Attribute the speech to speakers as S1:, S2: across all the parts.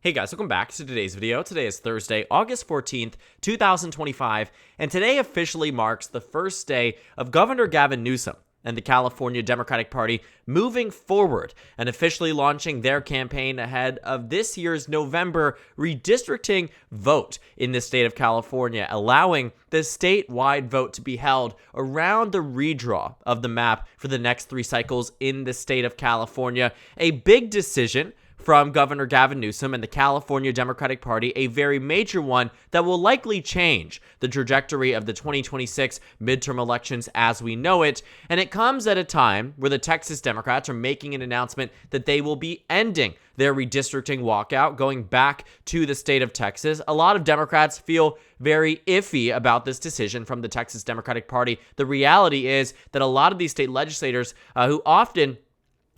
S1: Hey guys, welcome back to today's video. Today is Thursday, August 14th, 2025, and today officially marks the first day of Governor Gavin Newsom and the California Democratic Party moving forward and officially launching their campaign ahead of this year's November redistricting vote in the state of California, allowing the statewide vote to be held around the redraw of the map for the next 3 cycles in the state of California. A big decision from Governor Gavin Newsom and the California Democratic Party, a very major one that will likely change the trajectory of the 2026 midterm elections as we know it. And it comes at a time where the Texas Democrats are making an announcement that they will be ending their redistricting walkout, going back to the state of Texas. A lot of Democrats feel very iffy about this decision from the Texas Democratic Party. The reality is that a lot of these state legislators who often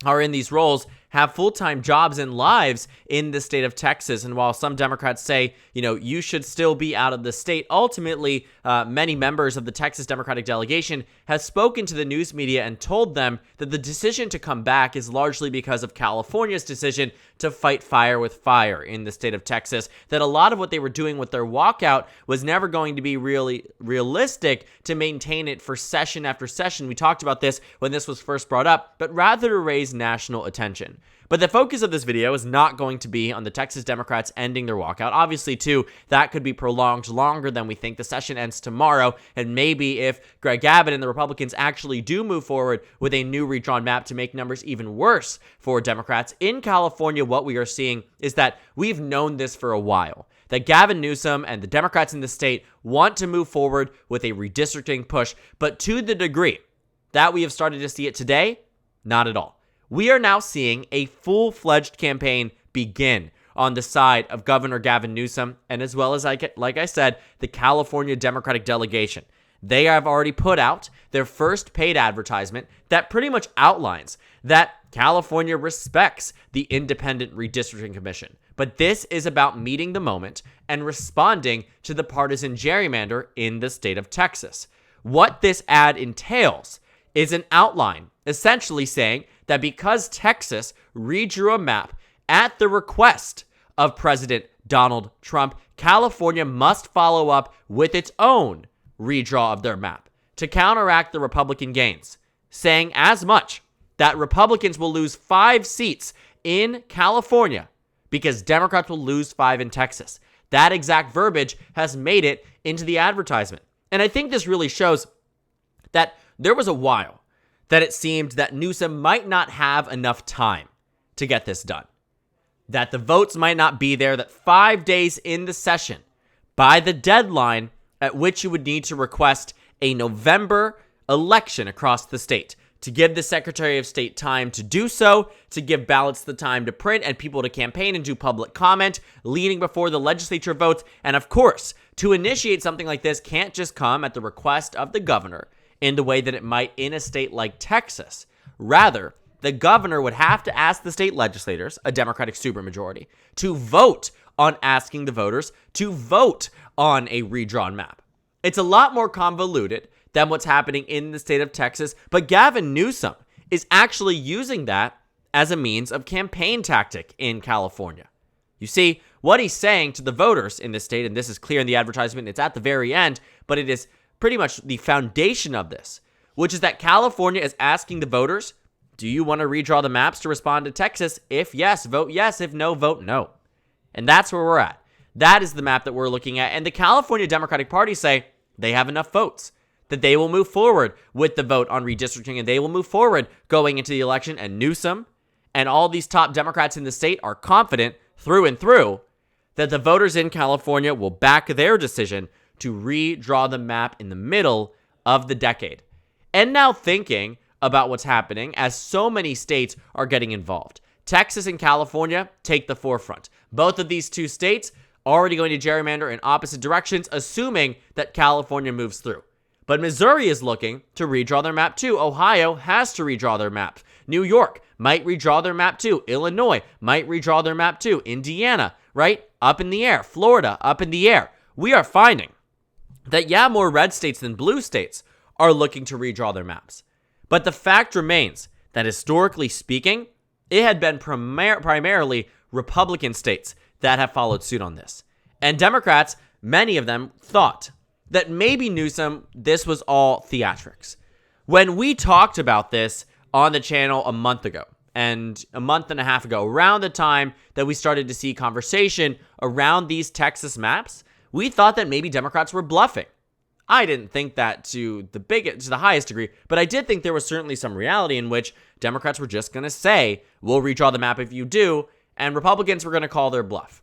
S1: are in these roles have full-time jobs and lives in the state of Texas. And while some Democrats say, you should still be out of the state, ultimately, many members of the Texas Democratic delegation have spoken to the news media and told them that the decision to come back is largely because of California's decision to fight fire with fire in the state of Texas, that a lot of what they were doing with their walkout was never going to be really realistic to maintain it for session after session. We talked about this when this was first brought up, but rather to raise national attention. But the focus of this video is not going to be on the Texas Democrats ending their walkout. Obviously, too, that could be prolonged longer than we think. The session ends tomorrow, and maybe if Greg Abbott and the Republicans actually do move forward with a new redrawn map to make numbers even worse for Democrats in California, what we are seeing is that we've known this for a while, that Gavin Newsom and the Democrats in the state want to move forward with a redistricting push, but to the degree that we have started to see it today, not at all. We are now seeing a full-fledged campaign begin on the side of Governor Gavin Newsom and as well as, like I said, the California Democratic delegation. They have already put out their first paid advertisement that pretty much outlines that California respects the Independent Redistricting Commission. But this is about meeting the moment and responding to the partisan gerrymander in the state of Texas. What this ad entails is an outline essentially saying that because Texas redrew a map at the request of President Donald Trump, California must follow up with its own redraw of their map to counteract the Republican gains, saying as much that Republicans will lose 5 seats in California because Democrats will lose 5 in Texas. That exact verbiage has made it into the advertisement. And I think this really shows that there was a while that it seemed that Newsom might not have enough time to get this done, that the votes might not be there, that 5 days in the session, by the deadline at which you would need to request a November election across the state, to give the Secretary of State time to do so, to give ballots the time to print and people to campaign and do public comment, leading before the legislature votes. And of course, to initiate something like this can't just come at the request of the governor in the way that it might in a state like Texas. Rather, the governor would have to ask the state legislators, a Democratic supermajority, to vote on asking the voters to vote on a redrawn map. It's a lot more convoluted than what's happening in the state of Texas, but Gavin Newsom is actually using that as a means of campaign tactic in California. You see, what he's saying to the voters in this state, and this is clear in the advertisement, it's at the very end, but it is pretty much the foundation of this, which is that California is asking the voters, do you want to redraw the maps to respond to Texas? If yes, vote yes. If no, vote no. And that's where we're at. That is the map that we're looking at. And the California Democratic Party say they have enough votes, that they will move forward with the vote on redistricting, and they will move forward going into the election. And Newsom and all these top Democrats in the state are confident through and through that the voters in California will back their decision to redraw the map in the middle of the decade. And now thinking about what's happening as so many states are getting involved. Texas and California take the forefront. Both of these 2 states already going to gerrymander in opposite directions, assuming that California moves through. But Missouri is looking to redraw their map too. Ohio has to redraw their map. New York might redraw their map too. Illinois might redraw their map too. Indiana, right? Up in the air. Florida, up in the air. We are finding that, more red states than blue states are looking to redraw their maps. But the fact remains that historically speaking, it had been primarily Republican states that have followed suit on this. And Democrats, many of them, thought that maybe Newsom, this was all theatrics. When we talked about this on the channel a month ago, and a month and a half ago, around the time that we started to see conversation around these Texas maps, we thought that maybe Democrats were bluffing. I didn't think that to the highest degree, but I did think there was certainly some reality in which Democrats were just going to say, we'll redraw the map if you do, and Republicans were going to call their bluff.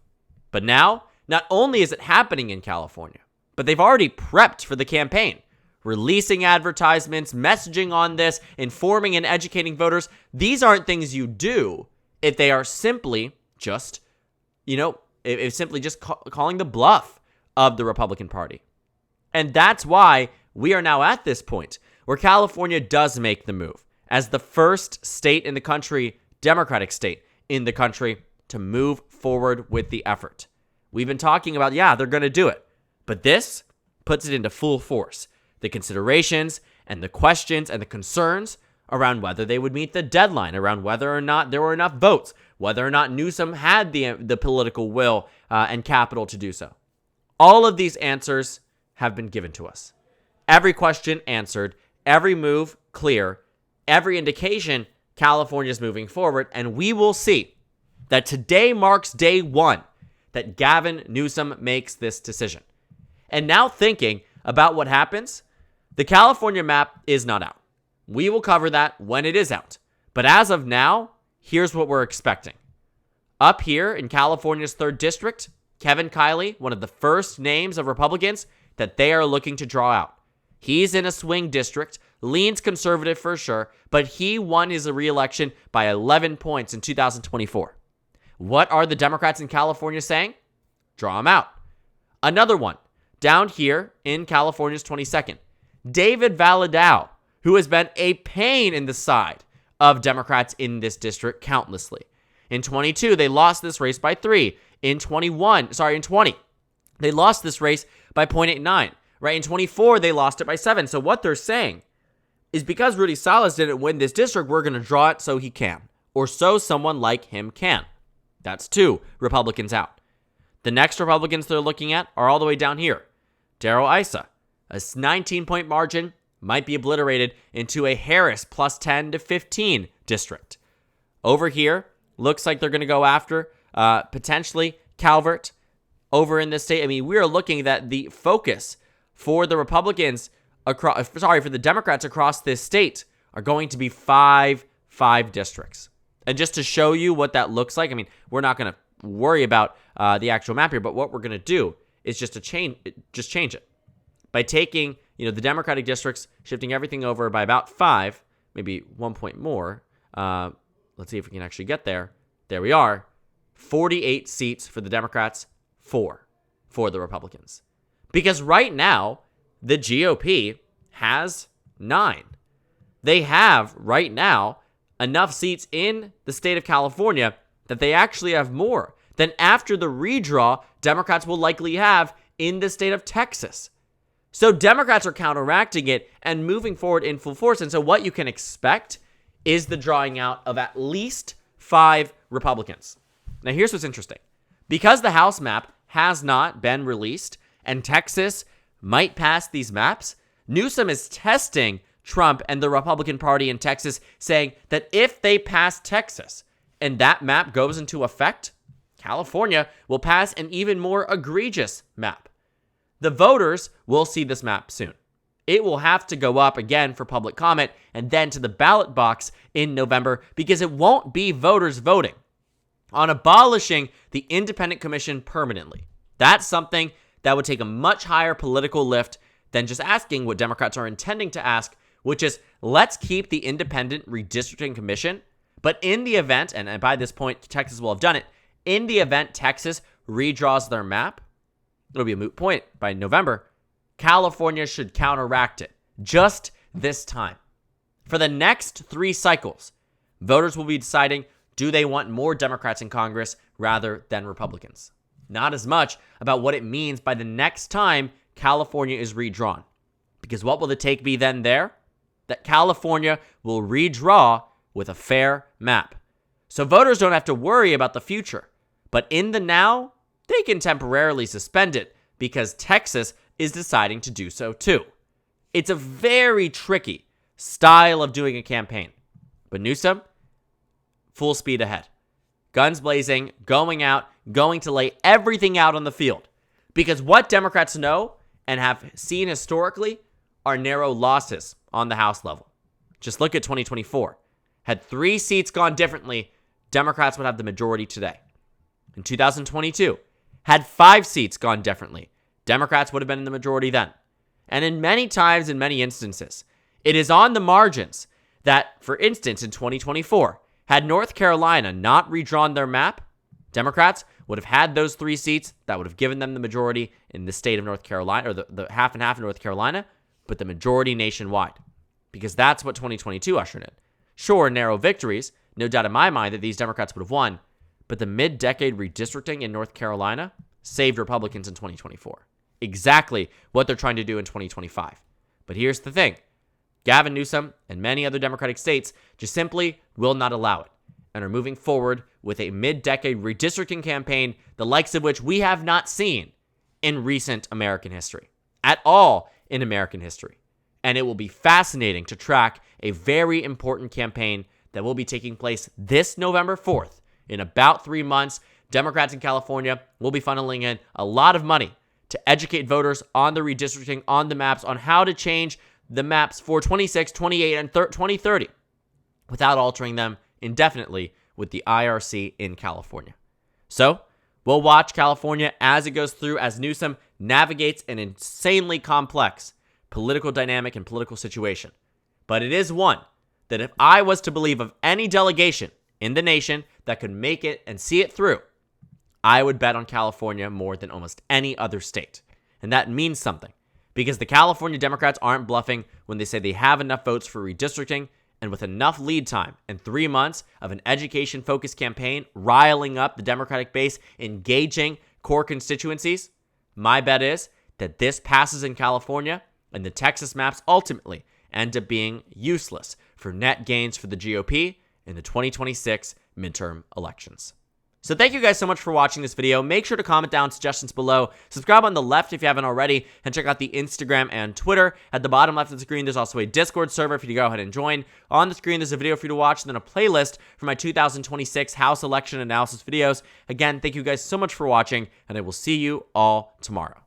S1: But now, not only is it happening in California, but they've already prepped for the campaign, releasing advertisements, messaging on this, informing and educating voters. These aren't things you do if they are simply just, calling the bluff of the Republican Party. And that's why we are now at this point where California does make the move as the first state in the country, Democratic state in the country, to move forward with the effort. We've been talking about, they're going to do it. But this puts it into full force. The considerations and the questions and the concerns around whether they would meet the deadline, around whether or not there were enough votes, whether or not Newsom had the political will and capital to do so. All of these answers have been given to us. Every question answered, every move clear, every indication California is moving forward, and we will see that today marks day one that Gavin Newsom makes this decision. And now thinking about what happens, the California map is not out. We will cover that when it is out. But as of now, here's what we're expecting. Up here in California's 3rd District, Kevin Kiley, one of the first names of Republicans that they are looking to draw out. He's in a swing district, leans conservative for sure, but he won his re-election by 11 points in 2024. What are the Democrats in California saying? Draw him out. Another one, down here in California's 22nd, David Valadao, who has been a pain in the side of Democrats in this district countlessly. In 22, they lost this race by 3. In 20, they lost this race by 0.89. Right? In 24, they lost it by 7. So what they're saying is because Rudy Salas didn't win this district, we're going to draw it so he can, or so someone like him can. That's 2 Republicans out. The next Republicans they're looking at are all the way down here. Darrell Issa, a 19-point margin, might be obliterated into a Harris plus 10 to 15 district. Over here, looks like they're going to go after potentially Calvert over in this state. I mean, we are looking at the focus for the Republicans for the Democrats across this state are going to be five districts. And just to show you what that looks like, I mean, we're not going to worry about the actual map here, but what we're going to do is just change it by taking, the Democratic districts, shifting everything over by about 5, maybe 1 point more. Let's see if we can actually get there. There we are. 48 seats for the Democrats, 4 for the Republicans. Because right now, the GOP has 9. They have, right now, enough seats in the state of California that they actually have more than after the redraw Democrats will likely have in the state of Texas. So Democrats are counteracting it and moving forward in full force. And so what you can expect is the drawing out of at least 5 Republicans. Now, here's what's interesting. Because the House map has not been released and Texas might pass these maps, Newsom is testing Trump and the Republican Party in Texas, saying that if they pass Texas and that map goes into effect, California will pass an even more egregious map. The voters will see this map soon. It will have to go up again for public comment and then to the ballot box in November because it won't be voters voting on abolishing the Independent Commission permanently. That's something that would take a much higher political lift than just asking what Democrats are intending to ask, which is let's keep the Independent Redistricting Commission. But in the event, and by this point, Texas will have done it, in the event Texas redraws their map, it'll be a moot point by November. California should counteract it just this time. For the next 3 cycles, voters will be deciding, do they want more Democrats in Congress rather than Republicans? Not as much about what it means by the next time California is redrawn. Because what will the take be then there? That California will redraw with a fair map. So voters don't have to worry about the future, But in the now, they can temporarily suspend it because Texas is deciding to do so too. It's a very tricky style of doing a campaign. But Newsom, full speed ahead. Guns blazing, going out, going to lay everything out on the field. Because what Democrats know and have seen historically are narrow losses on the House level. Just look at 2024. Had 3 seats gone differently, Democrats would have the majority today. In 2022, had 5 seats gone differently, Democrats would have been in the majority then. And in many times, in many instances, it is on the margins that, for instance, in 2024, had North Carolina not redrawn their map, Democrats would have had those 3 seats that would have given them the majority in the state of North Carolina, or the half and half in North Carolina, but the majority nationwide. Because that's what 2022 ushered in. Sure, narrow victories, no doubt in my mind that these Democrats would have won, but the mid-decade redistricting in North Carolina saved Republicans in 2024. Exactly what they're trying to do in 2025. But here's the thing. Gavin Newsom and many other Democratic states just simply will not allow it and are moving forward with a mid-decade redistricting campaign, the likes of which we have not seen in recent American history. At all in American history. And it will be fascinating to track a very important campaign that will be taking place this November 4th. In about 3 months, Democrats in California will be funneling in a lot of money to educate voters on the redistricting, on the maps, on how to change the maps for 26, 28, and 2030 without altering them indefinitely with the IRC in California. So, we'll watch California as it goes through, as Newsom navigates an insanely complex political dynamic and political situation. But it is one that if I was to believe of any delegation in the nation that could make it and see it through, I would bet on California more than almost any other state. And that means something, because the California Democrats aren't bluffing when they say they have enough votes for redistricting, and with enough lead time and 3 months of an education-focused campaign riling up the Democratic base, engaging core constituencies, my bet is that this passes in California, and the Texas maps ultimately end up being useless for net gains for the GOP in the 2026 midterm elections. So thank you guys so much for watching this video. Make sure to comment down suggestions below. Subscribe on the left if you haven't already, and check out the Instagram and Twitter. At the bottom left of the screen, there's also a Discord server for you to go ahead and join. On the screen, there's a video for you to watch, and then a playlist for my 2026 House election analysis videos. Again, thank you guys so much for watching, and I will see you all tomorrow.